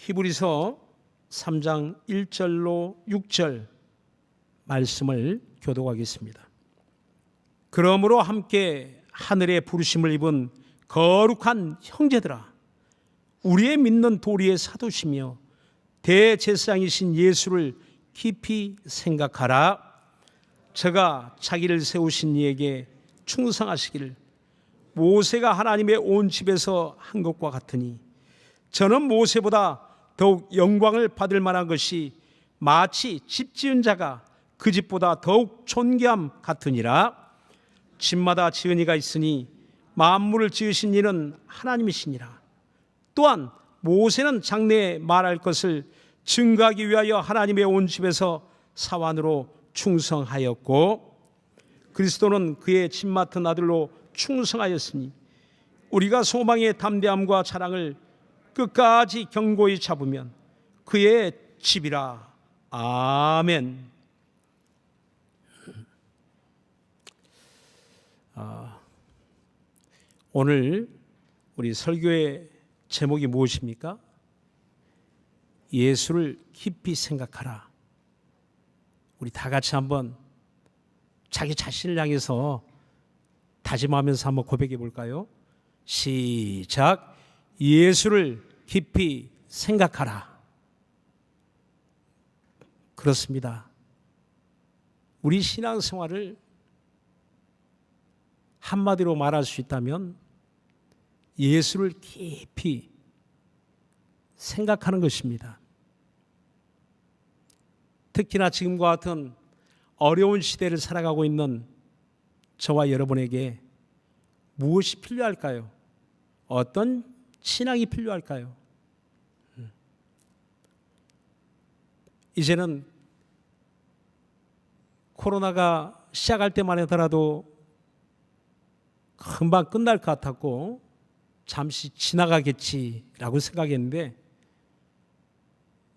히브리서 3장 1절로 6절 말씀을 교독하겠습니다. 그러므로 함께 하늘의 부르심을 입은 거룩한 형제들아, 우리의 믿는 도리의 사도시며 대제사장이신 예수를 깊이 생각하라. 저가 자기를 세우신 이에게 충성하시기를 모세가 하나님의 온 집에서 한 것과 같으니 저는 모세보다 더욱 영광을 받을 만한 것이 마치 집 지은 자가 그 집보다 더욱 존귀함 같으니라. 집마다 지은 이가 있으니 만물을 지으신 이는 하나님이시니라. 또한 모세는 장래에 말할 것을 증거하기 위하여 하나님의 온 집에서 사환으로 충성하였고 그리스도는 그의 집 맡은 아들로 충성하였으니 우리가 소망의 담대함과 자랑을 끝까지 견고히 잡으면 그의 집이라. 아멘. 오늘 우리 설교의 제목이 무엇입니까? 예수를 깊이 생각하라. 우리 다 같이 한번 자기 자신을 향해서 다짐하면서 한번 고백해 볼까요? 시작. 예수를 깊이 생각하라. 그렇습니다. 우리 신앙생활을 한마디로 말할 수 있다면 예수를 깊이 생각하는 것입니다. 특히나 지금과 같은 어려운 시대를 살아가고 있는 저와 여러분에게 무엇이 필요할까요? 어떤 신앙이 필요할까요? 이제는 코로나가 시작할 때만 하더라도 금방 끝날 것 같았고 잠시 지나가겠지라고 생각했는데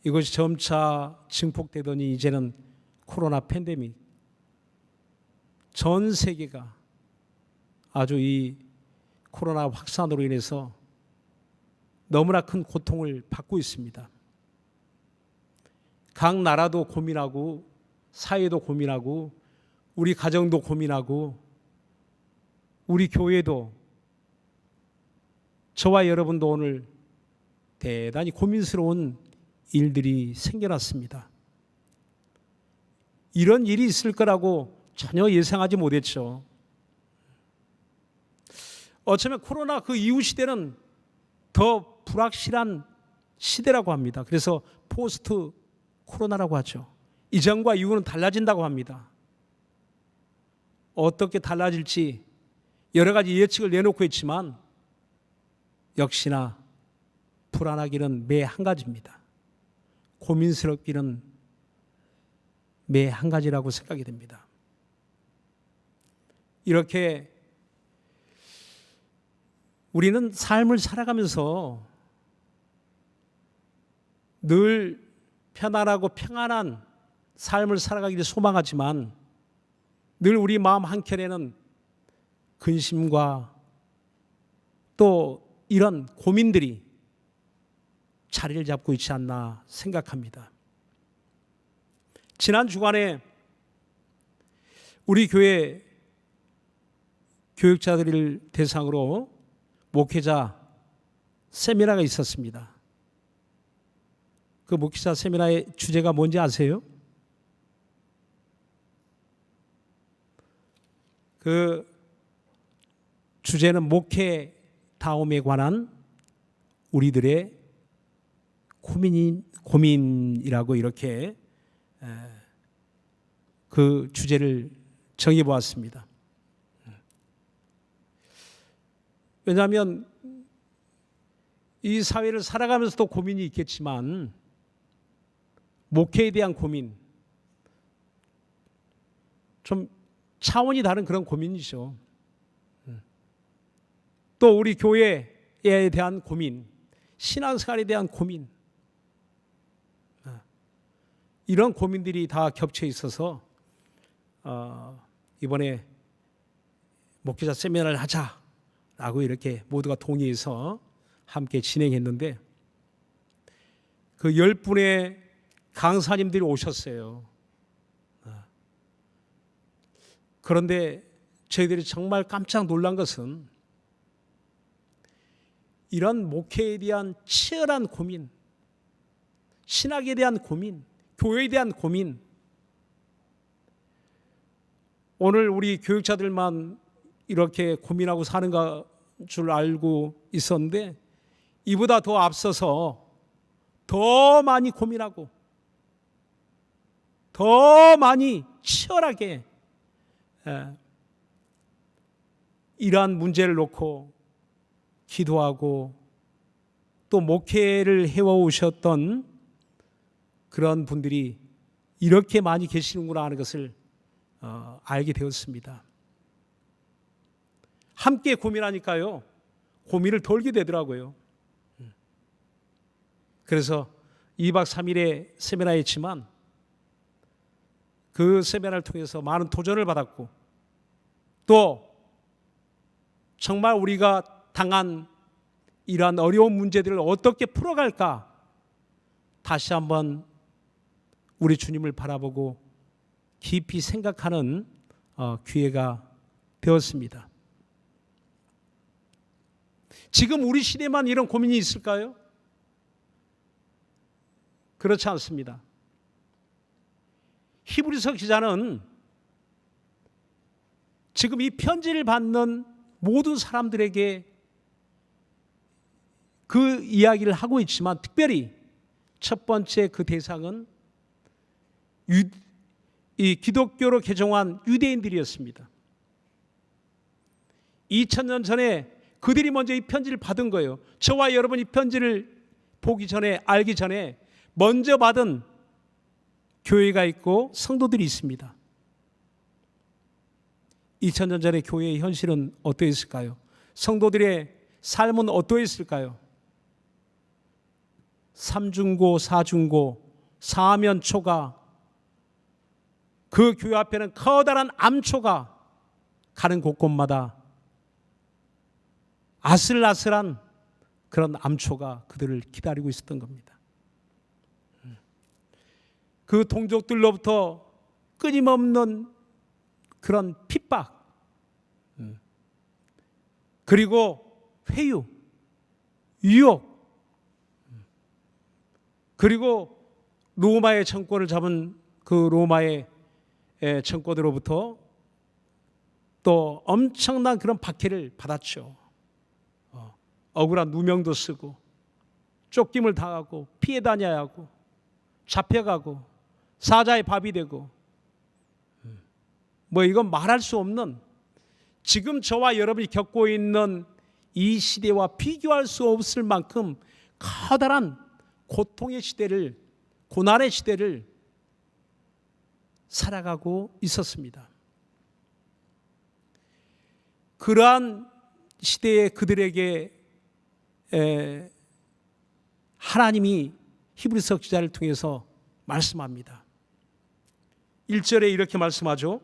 이것이 점차 증폭되더니 이제는 코로나 팬데믹, 전 세계가 아주 이 코로나 확산으로 인해서 너무나 큰 고통을 받고 있습니다. 각 나라도 고민하고 사회도 고민하고 우리 가정도 고민하고 우리 교회도, 저와 여러분도 오늘 대단히 고민스러운 일들이 생겨났습니다. 이런 일이 있을 거라고 전혀 예상하지 못했죠. 어쩌면 코로나 그 이후 시대는 더 불확실한 시대라고 합니다. 그래서 포스트 코로나라고 하죠. 이전과 이후는 달라진다고 합니다. 어떻게 달라질지 여러 가지 예측을 내놓고 있지만 역시나 불안하기는 매 한 가지입니다. 고민스럽기는 매 한 가지라고 생각이 됩니다. 이렇게 우리는 삶을 살아가면서 늘 편안하고 평안한 삶을 살아가기를 소망하지만 늘 우리 마음 한켠에는 근심과 또 이런 고민들이 자리를 잡고 있지 않나 생각합니다. 지난 주간에 우리 교회 교육자들을 대상으로 목회자 세미나가 있었습니다. 그 목회자 세미나의 주제가 뭔지 아세요? 그 주제는 목회다움에 관한 우리들의 고민이라고 이렇게 그 주제를 정해보았습니다. 왜냐하면 이 사회를 살아가면서도 고민이 있겠지만 목회에 대한 고민, 좀 차원이 다른 그런 고민이죠. 또 우리 교회에 대한 고민, 신앙생활에 대한 고민, 이런 고민들이 다 겹쳐 있어서 이번에 목회자 세미나를 하자라고 이렇게 모두가 동의해서 함께 진행했는데 그 10분의 강사님들이 오셨어요. 그런데 저희들이 정말 깜짝 놀란 것은 이런 목회에 대한 치열한 고민, 신학에 대한 고민, 교회에 대한 고민, 오늘 우리 교육자들만 이렇게 고민하고 사는 줄 알고 있었는데 이보다 더 앞서서 더 많이 고민하고 더 많이 치열하게 이러한 문제를 놓고 기도하고 또 목회를 해오셨던 그런 분들이 이렇게 많이 계시는구나 하는 것을 알게 되었습니다. 함께 고민하니까요, 고민을 덜게 되더라고요. 그래서 2박 3일의 세미나였지만 그 세미나를 통해서 많은 도전을 받았고 또 정말 우리가 당한 이러한 어려운 문제들을 어떻게 풀어갈까 다시 한번 우리 주님을 바라보고 깊이 생각하는 기회가 되었습니다. 지금 우리 시대만 이런 고민이 있을까요? 그렇지 않습니다. 히브리서 기자는 지금 이 편지를 받는 모든 사람들에게 그 이야기를 하고 있지만 특별히 첫 번째 그 대상은 이 기독교로 개종한 유대인들이었습니다. 2000년 전에 그들이 먼저 이 편지를 받은 거예요. 저와 여러분 이 편지를 보기 전에, 알기 전에 먼저 받은 교회가 있고 성도들이 있습니다. 2000년 전의 교회의 현실은 어떠했을까요? 성도들의 삶은 어떠했을까요? 삼중고, 사중고, 사면초가, 그 교회 앞에는 커다란 암초가 가는 곳곳마다 아슬아슬한 그런 암초가 그들을 기다리고 있었던 겁니다. 그 동족들로부터 끊임없는 그런 핍박, 그리고 회유, 유혹, 그리고 로마의 정권을 잡은 그 로마의 정권으로부터 또 엄청난 그런 박해를 받았죠. 억울한 누명도 쓰고 쫓김을 당하고 피해 다녀야 하고 잡혀가고 사자의 밥이 되고 뭐 이건 말할 수 없는 지금 저와 여러분이 겪고 있는 이 시대와 비교할 수 없을 만큼 커다란 고통의 시대를, 고난의 시대를 살아가고 있었습니다. 그러한 시대에 그들에게 하나님이 히브리서 기자를 통해서 말씀합니다. 1절에 이렇게 말씀하죠.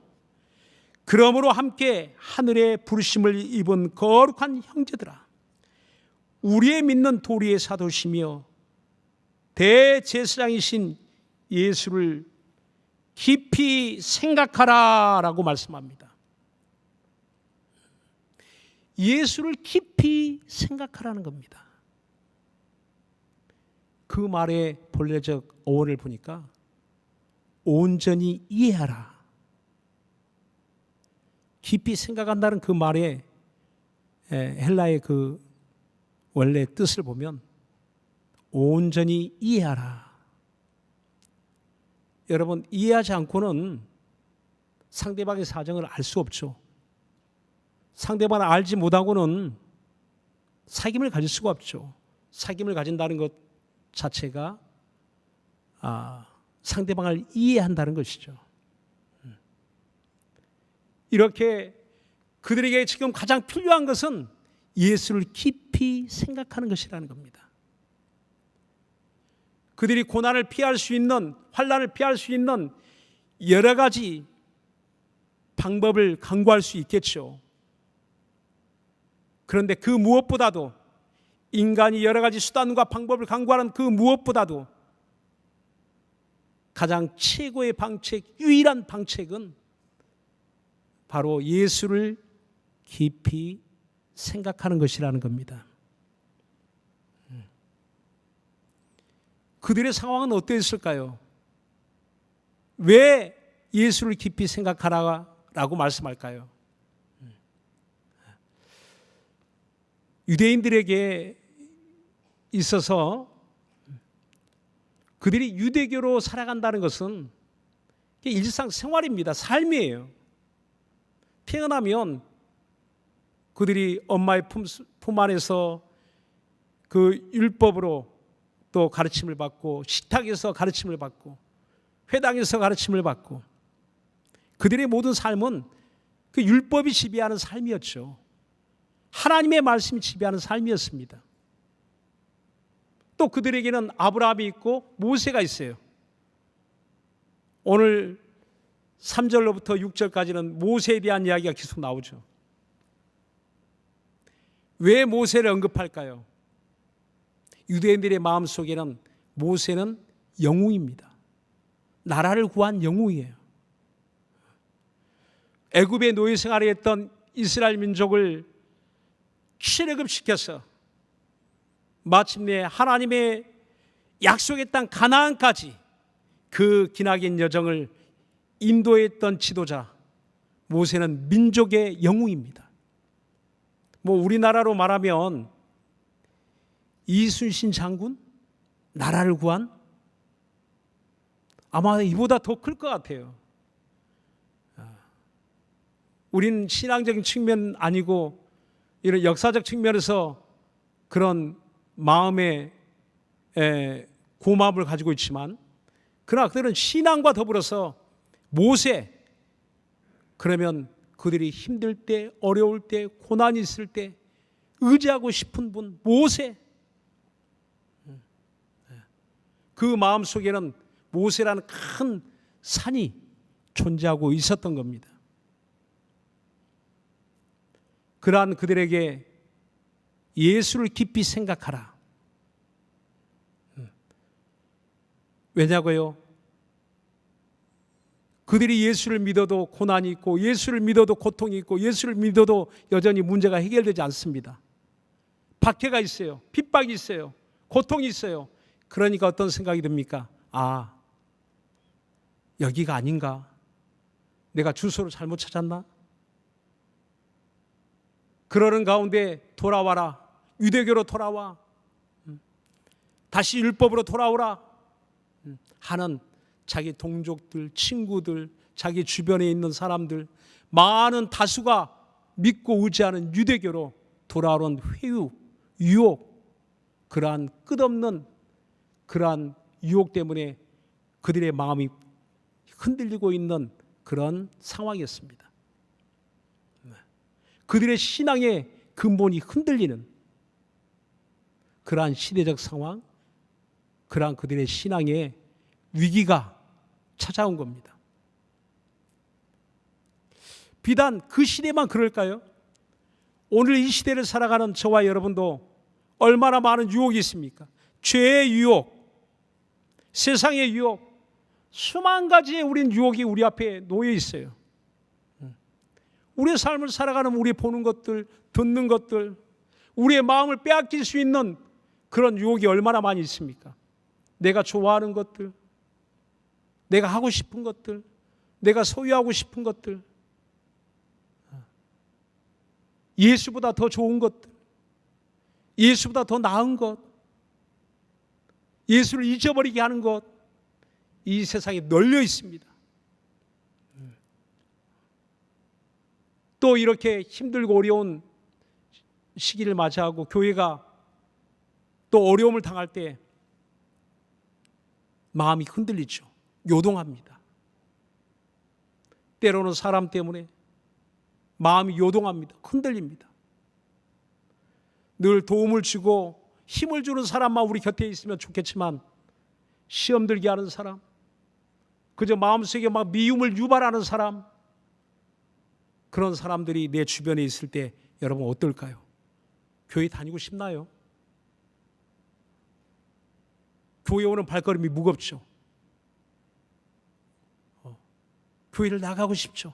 그러므로 함께 하늘의 부르심을 입은 거룩한 형제들아, 우리의 믿는 도리의 사도시며 대제사장이신 예수를 깊이 생각하라 라고 말씀합니다. 예수를 깊이 생각하라는 겁니다. 그 말의 본래적 어원을 보니까 온전히 이해하라. 깊이 생각한다는 그 말의 헬라의 그 원래 뜻을 보면 온전히 이해하라. 여러분, 이해하지 않고는 상대방의 사정을 알 수 없죠. 상대방을 알지 못하고는 사귐을 가질 수가 없죠. 사귐을 가진다는 것 자체가 상대방을 이해한다는 것이죠. 이렇게 그들에게 지금 가장 필요한 것은 예수를 깊이 생각하는 것이라는 겁니다. 그들이 고난을 피할 수 있는, 환난을 피할 수 있는 여러 가지 방법을 강구할 수 있겠죠. 그런데 그 무엇보다도 인간이 여러 가지 수단과 방법을 강구하는 그 무엇보다도 가장 최고의 방책, 유일한 방책은 바로 예수를 깊이 생각하는 것이라는 겁니다. 그들의 상황은 어떠했을까요? 왜 예수를 깊이 생각하라고 말씀할까요? 유대인들에게 있어서 그들이 유대교로 살아간다는 것은 일상생활입니다. 삶이에요. 태어나면 그들이 엄마의 품 안에서 그 율법으로 또 가르침을 받고, 식탁에서 가르침을 받고, 회당에서 가르침을 받고, 그들의 모든 삶은 그 율법이 지배하는 삶이었죠. 하나님의 말씀이 지배하는 삶이었습니다. 또 그들에게는 아브라함이 있고 모세가 있어요. 오늘 3절로부터 6절까지는 모세에 대한 이야기가 계속 나오죠. 왜 모세를 언급할까요? 유대인들의 마음속에는 모세는 영웅입니다. 나라를 구한 영웅이에요. 애굽의 노예 생활을 했던 이스라엘 민족을 출애굽시켜서 마침내 하나님의 약속의 땅 가나안까지 그 기나긴 여정을 인도했던 지도자 모세는 민족의 영웅입니다. 우리나라로 말하면 이순신 장군? 나라를 구한? 아마 이보다 더 클 것 같아요. 우리는 신앙적인 측면 아니고 이런 역사적 측면에서 그런 마음의 고마움을 가지고 있지만, 그러나 그들은 신앙과 더불어서 모세, 그러면 그들이 힘들 때, 어려울 때, 고난이 있을 때 의지하고 싶은 분 모세, 그 마음속에는 모세라는 큰 산이 존재하고 있었던 겁니다. 그러한 그들에게 예수를 깊이 생각하라. 왜냐고요? 그들이 예수를 믿어도 고난이 있고, 예수를 믿어도 고통이 있고, 예수를 믿어도 여전히 문제가 해결되지 않습니다. 박해가 있어요. 핍박이 있어요. 고통이 있어요. 그러니까 어떤 생각이 듭니까? 여기가 아닌가? 내가 주소를 잘못 찾았나? 그러는 가운데 돌아와라. 유대교로 돌아와. 다시 율법으로 돌아오라 하는 자기 동족들, 친구들, 자기 주변에 있는 사람들, 많은 다수가 믿고 의지하는 유대교로 돌아오는 회유, 유혹, 그러한 끝없는 그러한 유혹 때문에 그들의 마음이 흔들리고 있는 그런 상황이었습니다. 그들의 신앙의 근본이 흔들리는 그러한 시대적 상황, 그러한 그들의 신앙의 위기가 찾아온 겁니다. 비단 그 시대만 그럴까요? 오늘 이 시대를 살아가는 저와 여러분도 얼마나 많은 유혹이 있습니까? 죄의 유혹, 세상의 유혹, 수만 가지의 우린 유혹이 우리 앞에 놓여 있어요. 우리의 삶을 살아가는 우리 보는 것들, 듣는 것들, 우리의 마음을 빼앗길 수 있는 그런 유혹이 얼마나 많이 있습니까? 내가 좋아하는 것들, 내가 하고 싶은 것들, 내가 소유하고 싶은 것들, 예수보다 더 좋은 것들, 예수보다 더 나은 것, 예수를 잊어버리게 하는 것, 이 세상에 널려 있습니다. 또 이렇게 힘들고 어려운 시기를 맞이하고 교회가 또 어려움을 당할 때 마음이 흔들리죠. 요동합니다. 때로는 사람 때문에 마음이 요동합니다. 흔들립니다. 늘 도움을 주고 힘을 주는 사람만 우리 곁에 있으면 좋겠지만, 시험 들게 하는 사람, 그저 마음속에 막 미움을 유발하는 사람, 그런 사람들이 내 주변에 있을 때 여러분 어떨까요? 교회 다니고 싶나요? 교회 오는 발걸음이 무겁죠. 교회를 나가고 싶죠.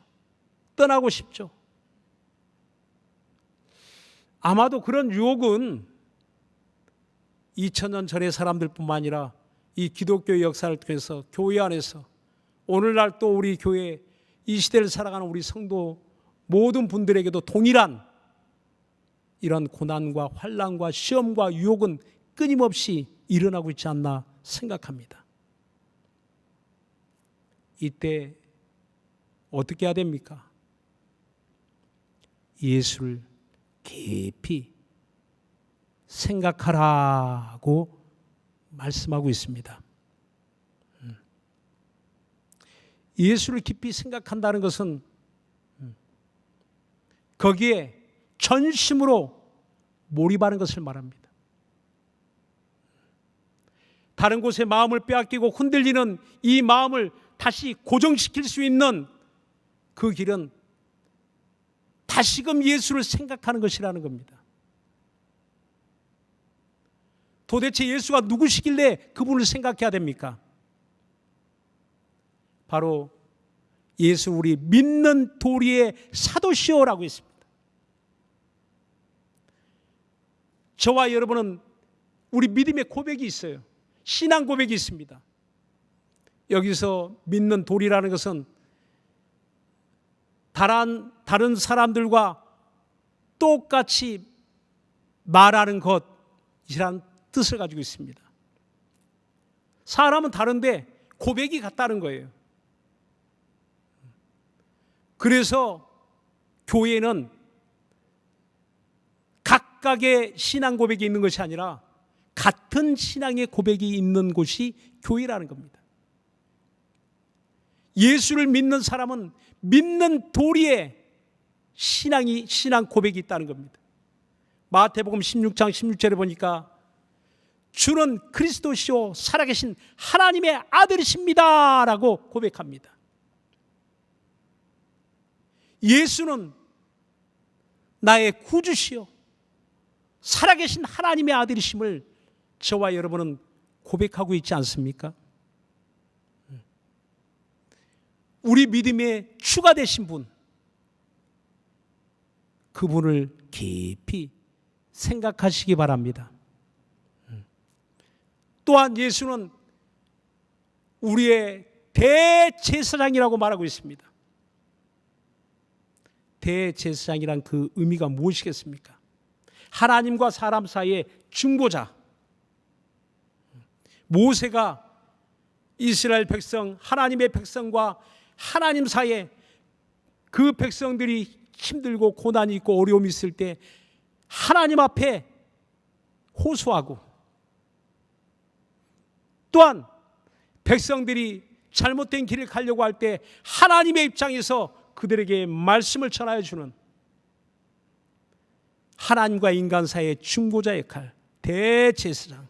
떠나고 싶죠. 아마도 그런 유혹은 2000년 전의 사람들뿐만 아니라 이 기독교의 역사를 통해서 교회 안에서 오늘날 또 우리 교회 이 시대를 살아가는 우리 성도 모든 분들에게도 동일한 이런 고난과 환난과 시험과 유혹은 끊임없이 일어나고 있지 않나 생각합니다. 이때 어떻게 해야 됩니까? 예수를 깊이 생각하라고 말씀하고 있습니다. 예수를 깊이 생각한다는 것은 거기에 전심으로 몰입하는 것을 말합니다. 다른 곳에 마음을 빼앗기고 흔들리는 이 마음을 다시 고정시킬 수 있는 그 길은 다시금 예수를 생각하는 것이라는 겁니다. 도대체 예수가 누구시길래 그분을 생각해야 됩니까? 바로 예수 우리 믿는 도리의 사도시오라고 했습니다. 저와 여러분은 우리 믿음의 고백이 있어요. 신앙 고백이 있습니다. 여기서 믿는 도리라는 것은 다른 사람들과 똑같이 말하는 것이라는 뜻을 가지고 있습니다. 사람은 다른데 고백이 같다는 거예요. 그래서 교회는 각각의 신앙 고백이 있는 것이 아니라 같은 신앙의 고백이 있는 곳이 교회라는 겁니다. 예수를 믿는 사람은 믿는 도리에 신앙 고백이 있다는 겁니다. 마태복음 16장 16절에 보니까 주는 그리스도시요 살아계신 하나님의 아들이십니다 라고 고백합니다. 예수는 나의 구주시요 살아계신 하나님의 아들이심을 저와 여러분은 고백하고 있지 않습니까? 우리 믿음의 주가 되신 분, 그분을 깊이 생각하시기 바랍니다. 또한 예수는 우리의 대제사장이라고 말하고 있습니다. 대제사장이란 그 의미가 무엇이겠습니까? 하나님과 사람 사이의 중보자. 모세가 이스라엘 백성, 하나님의 백성과 하나님 사이에 그 백성들이 힘들고 고난이 있고 어려움이 있을 때 하나님 앞에 호소하고, 또한 백성들이 잘못된 길을 가려고 할 때 하나님의 입장에서 그들에게 말씀을 전하여 주는 하나님과 인간 사이의 중보자 역할, 대제사장.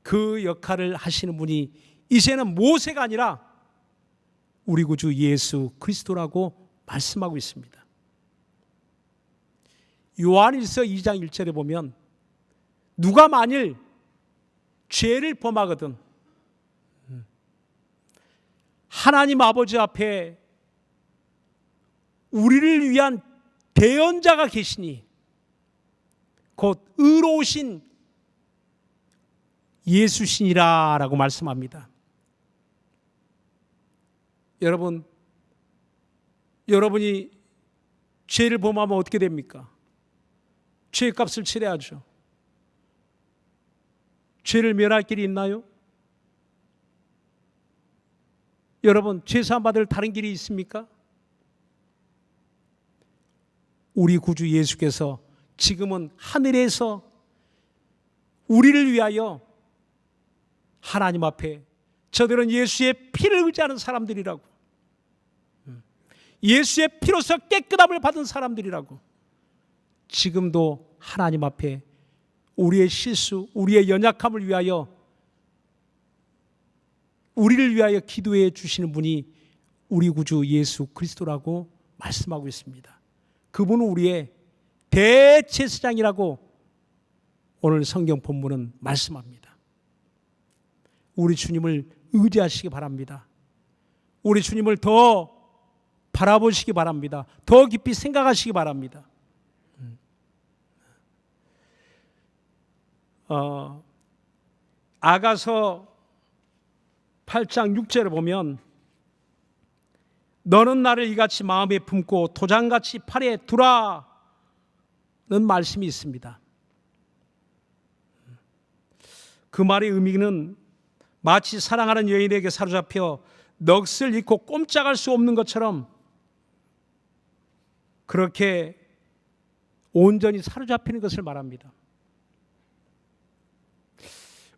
그 역할을 하시는 분이 이제는 모세가 아니라 우리 구주 예수 그리스도라고 말씀하고 있습니다. 요한일서 2장 1절에 보면 누가 만일 죄를 범하거든 하나님 아버지 앞에 우리를 위한 대언자가 계시니 곧 의로우신 예수시니라 라고 말씀합니다. 여러분이 죄를 범하면 어떻게 됩니까? 죄값을 치러야죠. 죄를 면할 길이 있나요? 여러분, 죄사함 받을 다른 길이 있습니까? 우리 구주 예수께서 지금은 하늘에서 우리를 위하여 하나님 앞에 저들은 예수의 피를 의지하는 사람들이라고, 예수의 피로서 깨끗함을 받은 사람들이라고, 지금도 하나님 앞에 우리의 실수, 우리의 연약함을 위하여, 우리를 위하여 기도해 주시는 분이 우리 구주 예수 그리스도라고 말씀하고 있습니다. 그분은 우리의 대제사장이라고 오늘 성경 본문은 말씀합니다. 우리 주님을 의지하시기 바랍니다. 우리 주님을 더 바라보시기 바랍니다. 더 깊이 생각하시기 바랍니다. 아가서 8장 6절에 보면 너는 나를 이같이 마음에 품고 도장같이 팔에 두라는 말씀이 있습니다. 그 말의 의미는 마치 사랑하는 여인에게 사로잡혀 넋을 잃고 꼼짝할 수 없는 것처럼 그렇게 온전히 사로잡히는 것을 말합니다.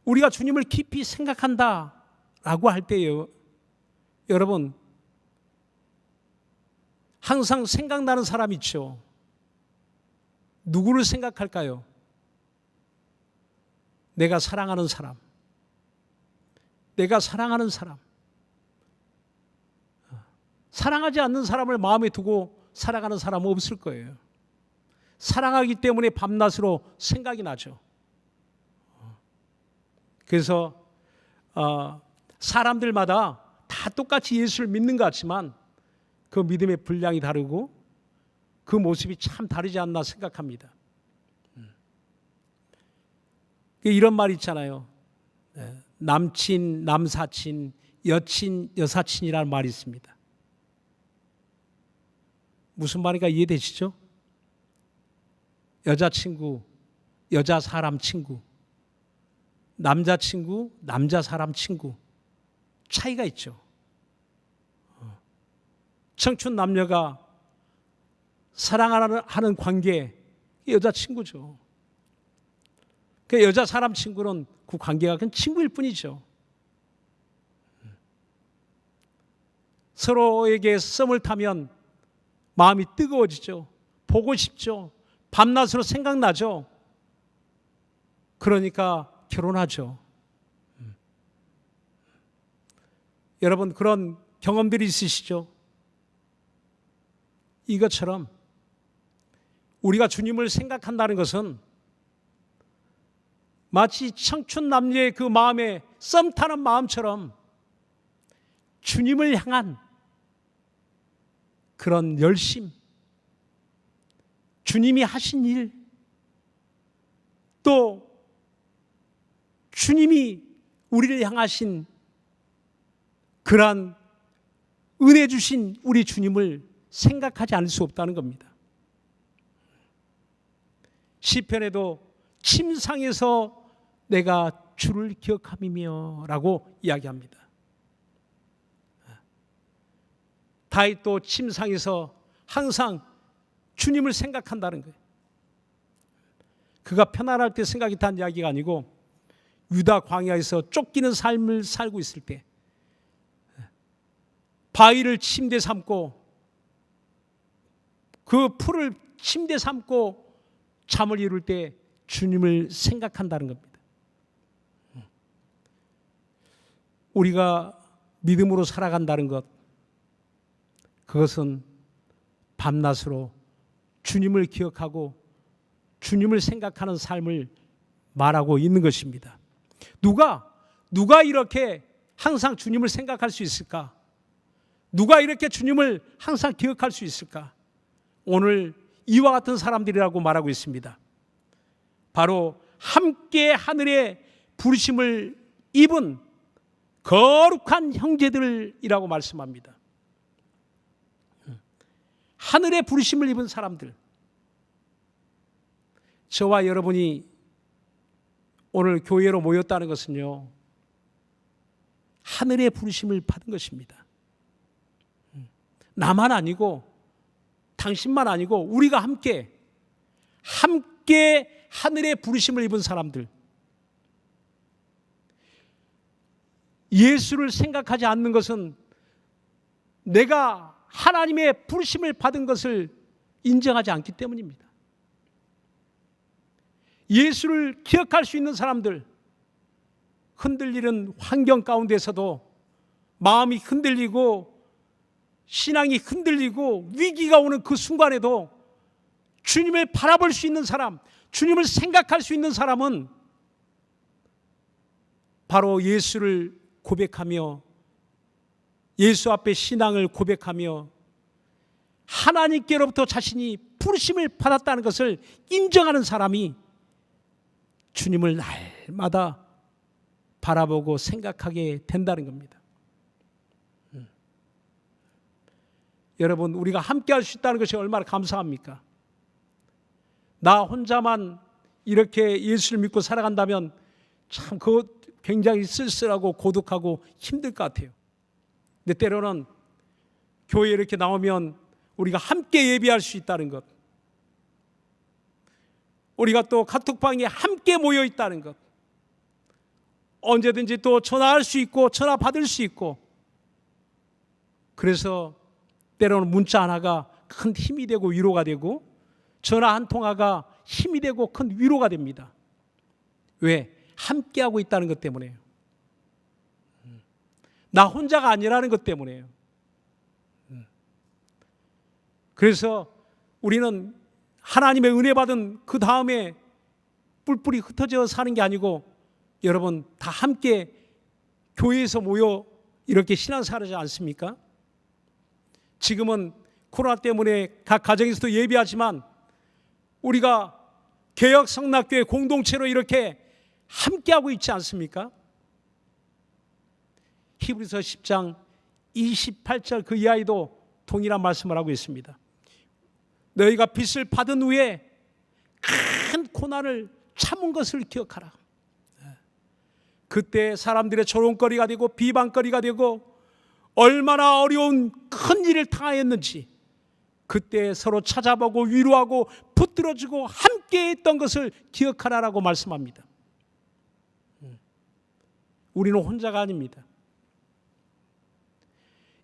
우리가 주님을 깊이 생각한다라고 할 때요, 여러분 항상 생각나는 사람 있죠. 누구를 생각할까요? 내가 사랑하는 사람, 내가 사랑하는 사람. 사랑하지 않는 사람을 마음에 두고 살아가는 사람은 없을 거예요. 사랑하기 때문에 밤낮으로 생각이 나죠. 그래서 사람들마다 다 똑같이 예수를 믿는 것 같지만 그 믿음의 분량이 다르고 그 모습이 참 다르지 않나 생각합니다. 이런 말 있잖아요. 남친, 남사친, 여친, 여사친이라는 말이 있습니다. 무슨 말인가 이해되시죠? 여자친구, 여자 사람 친구, 남자친구, 남자 사람 친구, 차이가 있죠. 청춘 남녀가 사랑하는 관계, 여자친구죠. 그 여자 사람 친구는 그 관계가 그냥 친구일 뿐이죠. 서로에게 썸을 타면 마음이 뜨거워지죠. 보고 싶죠. 밤낮으로 생각나죠. 그러니까 결혼하죠. 여러분 그런 경험들이 있으시죠? 이것처럼 우리가 주님을 생각한다는 것은 마치 청춘 남녀의 그 마음에 썸 타는 마음처럼 주님을 향한 그런 열심, 주님이 하신 일, 또 주님이 우리를 향하신 그러한 은혜 주신 우리 주님을 생각하지 않을 수 없다는 겁니다. 시편에도 침상에서 내가 주를 기억함이며 라고 이야기합니다. 다윗도 침상에서 항상 주님을 생각한다는 거예요. 그가 편안할 때 생각이 단 이야기가 아니고 유다 광야에서 쫓기는 삶을 살고 있을 때 바위를 침대 삼고 그 풀을 침대 삼고 잠을 이룰 때 주님을 생각한다는 겁니다. 우리가 믿음으로 살아간다는 것, 그것은 밤낮으로 주님을 기억하고 주님을 생각하는 삶을 말하고 있는 것입니다. 누가 이렇게 항상 주님을 생각할 수 있을까? 누가 이렇게 주님을 항상 기억할 수 있을까? 오늘 이와 같은 사람들이라고 말하고 있습니다. 바로 함께 하늘의 부르심을 입은 거룩한 형제들이라고 말씀합니다. 하늘의 부르심을 입은 사람들. 저와 여러분이 오늘 교회로 모였다는 것은요, 하늘의 부르심을 받은 것입니다. 나만 아니고 당신만 아니고 우리가 함께 하늘의 부르심을 입은 사람들, 예수를 생각하지 않는 것은 내가 하나님의 부르심을 받은 것을 인정하지 않기 때문입니다. 예수를 기억할 수 있는 사람들, 흔들리는 환경 가운데서도 마음이 흔들리고 신앙이 흔들리고 위기가 오는 그 순간에도 주님을 바라볼 수 있는 사람, 주님을 생각할 수 있는 사람은 바로 예수를 고백하며 예수 앞에 신앙을 고백하며 하나님께로부터 자신이 부르심을 받았다는 것을 인정하는 사람이 주님을 날마다 바라보고 생각하게 된다는 겁니다. 여러분, 우리가 함께 할 수 있다는 것이 얼마나 감사합니까? 나 혼자만 이렇게 예수를 믿고 살아간다면 참 그거 굉장히 쓸쓸하고 고독하고 힘들 것 같아요. 근데 때로는 교회에 이렇게 나오면 우리가 함께 예배할 수 있다는 것, 우리가 또 카톡방에 함께 모여 있다는 것, 언제든지 또 전화할 수 있고 전화 받을 수 있고, 그래서 때로는 문자 하나가 큰 힘이 되고 위로가 되고, 전화 한 통화가 힘이 되고 큰 위로가 됩니다. 왜? 함께하고 있다는 것 때문에요. 나 혼자가 아니라는 것 때문에요. 그래서 우리는 하나님의 은혜 받은 그 다음에 뿔뿔이 흩어져 사는 게 아니고, 여러분 다 함께 교회에서 모여 이렇게 신앙생활 하지 않습니까? 지금은 코로나 때문에 각 가정에서도 예배하지만 우리가 개혁 성락교회 공동체로 이렇게 함께하고 있지 않습니까? 히브리서 10장 28절 그 이하에도 동일한 말씀을 하고 있습니다. 너희가 빚을 받은 후에 큰 고난을 참은 것을 기억하라. 그때 사람들의 조롱거리가 되고 비방거리가 되고 얼마나 어려운 큰 일을 당하였는지 그때 서로 찾아보고 위로하고 붙들어주고 함께 했던 것을 기억하라라고 말씀합니다. 우리는 혼자가 아닙니다.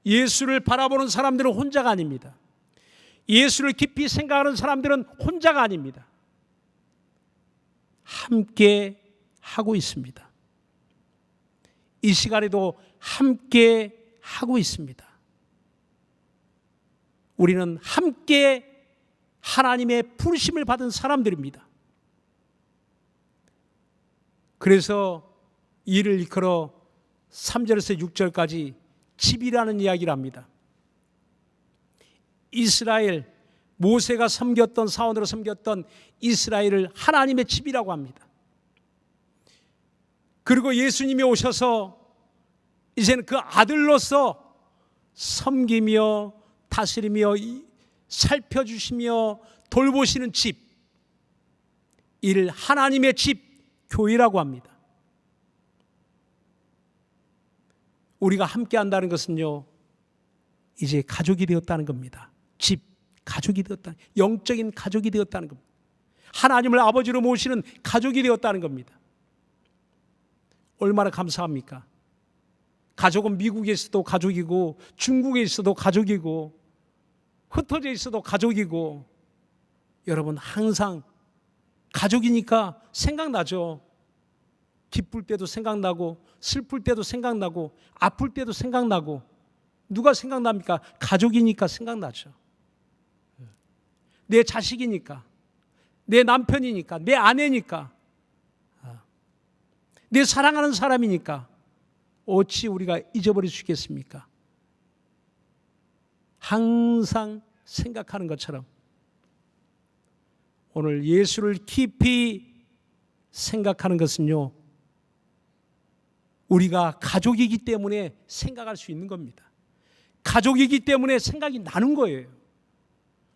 예수를 바라보는 사람들은 혼자가 아닙니다. 예수를 깊이 생각하는 사람들은 혼자가 아닙니다. 함께 하고 있습니다. 이 시간에도 함께 하고 있습니다. 우리는 함께 하나님의 부르심을 받은 사람들입니다. 그래서 이를 이끌어 3절에서 6절까지 집이라는 이야기를 합니다. 이스라엘, 모세가 섬겼던, 사원으로 섬겼던 이스라엘을 하나님의 집이라고 합니다. 그리고 예수님이 오셔서 이제는 그 아들로서 섬기며 다스리며 살펴주시며 돌보시는 집, 이를 하나님의 집, 교회라고 합니다. 우리가 함께 한다는 것은요, 이제 가족이 되었다는 겁니다. 집, 가족이 되었다, 영적인 가족이 되었다는 겁니다. 하나님을 아버지로 모시는 가족이 되었다는 겁니다. 얼마나 감사합니까? 가족은 미국에 있어도 가족이고 중국에 있어도 가족이고 흩어져 있어도 가족이고, 여러분 항상 가족이니까 생각나죠. 기쁠 때도 생각나고 슬플 때도 생각나고 아플 때도 생각나고. 누가 생각납니까? 가족이니까 생각나죠. 내 자식이니까, 내 남편이니까, 내 아내니까, 내 사랑하는 사람이니까 어찌 우리가 잊어버릴 수 있겠습니까? 항상 생각하는 것처럼 오늘 예수를 깊이 생각하는 것은요, 우리가 가족이기 때문에 생각할 수 있는 겁니다. 가족이기 때문에 생각이 나는 거예요.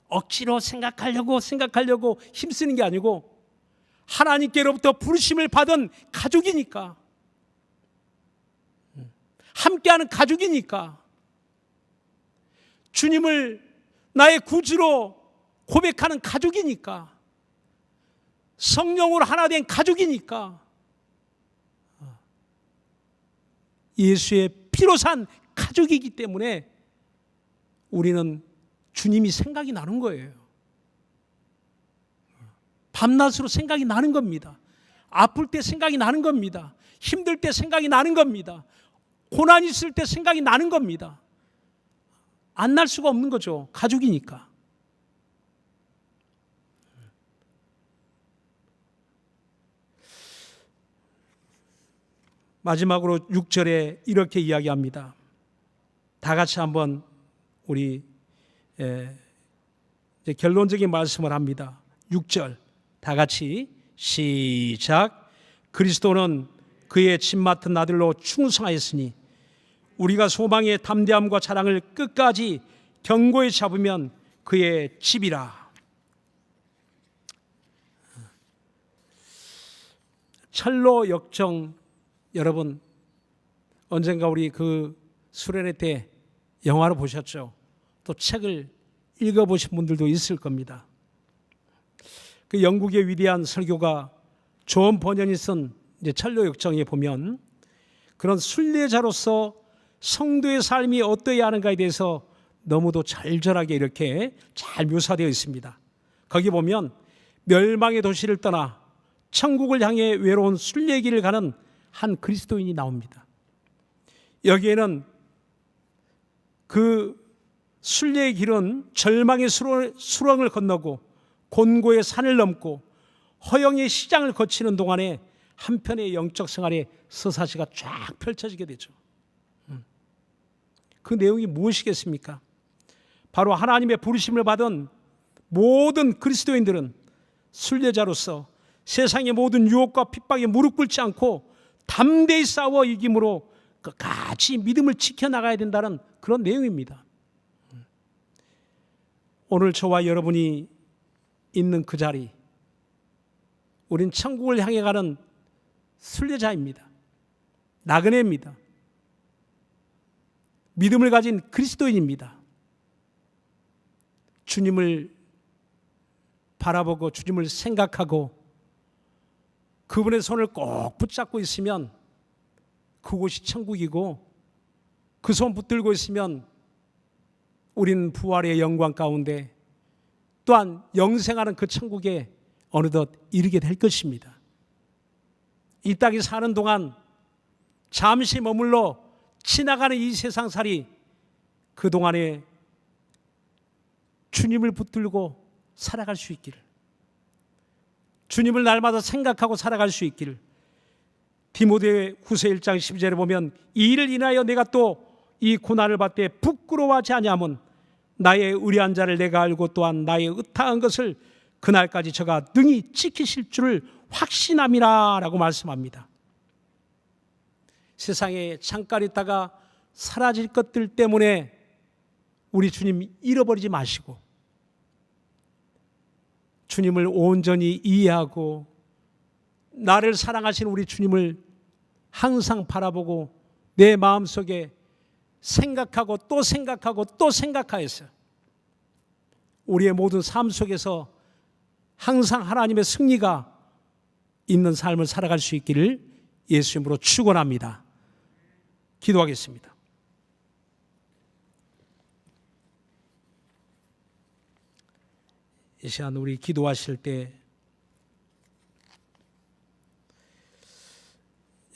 억지로 생각하려고 힘쓰는 게 아니고 하나님께로부터 부르심을 받은 가족이니까, 함께하는 가족이니까, 주님을 나의 구주로 고백하는 가족이니까, 성령으로 하나 된 가족이니까, 예수의 피로 산 가족이기 때문에 우리는 주님이 생각이 나는 거예요. 밤낮으로 생각이 나는 겁니다. 아플 때 생각이 나는 겁니다. 힘들 때 생각이 나는 겁니다. 고난이 있을 때 생각이 나는 겁니다. 안 날 수가 없는 거죠. 가족이니까. 마지막으로 6절에 이렇게 이야기합니다. 다 같이 한번 우리 이제 결론적인 말씀을 합니다. 6절 다 같이 시작. 그리스도는 그의 집 맡은 아들로 충성하였으니 우리가 소망의 담대함과 자랑을 끝까지 견고히 잡으면 그의 집이라. 철로 역정, 여러분 언젠가 우리 그 수련회 때 영화를 보셨죠? 또 책을 읽어보신 분들도 있을 겁니다. 그 영국의 위대한 설교가 존 버년이 쓴 이제 철로 역정에 보면 그런 순례자로서 성도의 삶이 어떠해야 하는가에 대해서 너무도 절절하게 이렇게 잘 묘사되어 있습니다. 거기 보면 멸망의 도시를 떠나 천국을 향해 외로운 순례길을 가는 한 그리스도인이 나옵니다. 여기에는 그 순례의 길은 절망의 수렁을 건너고 곤고의 산을 넘고 허영의 시장을 거치는 동안에 한편의 영적 생활의 서사시가 쫙 펼쳐지게 되죠. 그 내용이 무엇이겠습니까? 바로 하나님의 부르심을 받은 모든 그리스도인들은 순례자로서 세상의 모든 유혹과 핍박에 무릎 꿇지 않고 담대히 싸워 이김으로 끝까지 믿음을 지켜나가야 된다는 그런 내용입니다. 오늘 저와 여러분이 있는 그 자리, 우린 천국을 향해 가는 순례자입니다. 나그네입니다. 믿음을 가진 그리스도인입니다. 주님을 바라보고 주님을 생각하고 그분의 손을 꼭 붙잡고 있으면 그곳이 천국이고 그 손 붙들고 있으면 우리는 부활의 영광 가운데 또한 영생하는 그 천국에 어느덧 이르게 될 것입니다. 이 땅에 사는 동안 잠시 머물러 지나가는 이 세상살이 그동안에 주님을 붙들고 살아갈 수 있기를, 주님을 날마다 생각하고 살아갈 수 있기를. 디모데후서 1장 12절에 보면 이 일을 인하여 내가 또 이 고난을 받되 부끄러워하지 아니함은 나의 의리한 자를 내가 알고 또한 나의 의탁한 것을 그날까지 저가 능히 지키실 줄을 확신함이라 라고 말씀합니다. 세상에 잠깐 있다가 사라질 것들 때문에 우리 주님 잃어버리지 마시고 주님을 온전히 이해하고 나를 사랑하시는 우리 주님을 항상 바라보고 내 마음속에 생각하고 또 생각하고 또 생각하여서 우리의 모든 삶 속에서 항상 하나님의 승리가 있는 삶을 살아갈 수 있기를 예수 이름으로 축원합니다. 기도하겠습니다. 이 시간 우리 기도하실 때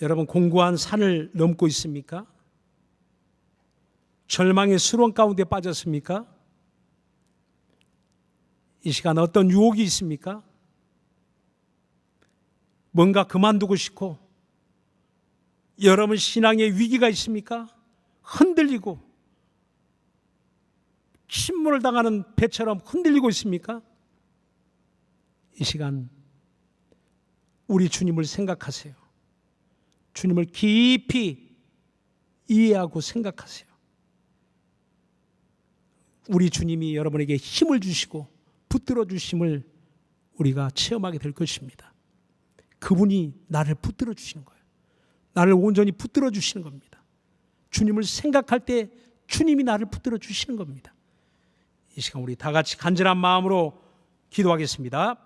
여러분 공고한 산을 넘고 있습니까? 절망의 수렁 가운데 빠졌습니까? 이 시간 어떤 유혹이 있습니까? 뭔가 그만두고 싶고 여러분 신앙의 위기가 있습니까? 흔들리고 침몰을 당하는 배처럼 흔들리고 있습니까? 이 시간 우리 주님을 생각하세요. 주님을 깊이 이해하고 생각하세요. 우리 주님이 여러분에게 힘을 주시고 붙들어 주심을 우리가 체험하게 될 것입니다. 그분이 나를 붙들어 주시는 거예요. 나를 온전히 붙들어 주시는 겁니다. 주님을 생각할 때 주님이 나를 붙들어 주시는 겁니다. 이 시간 우리 다 같이 간절한 마음으로 기도하겠습니다.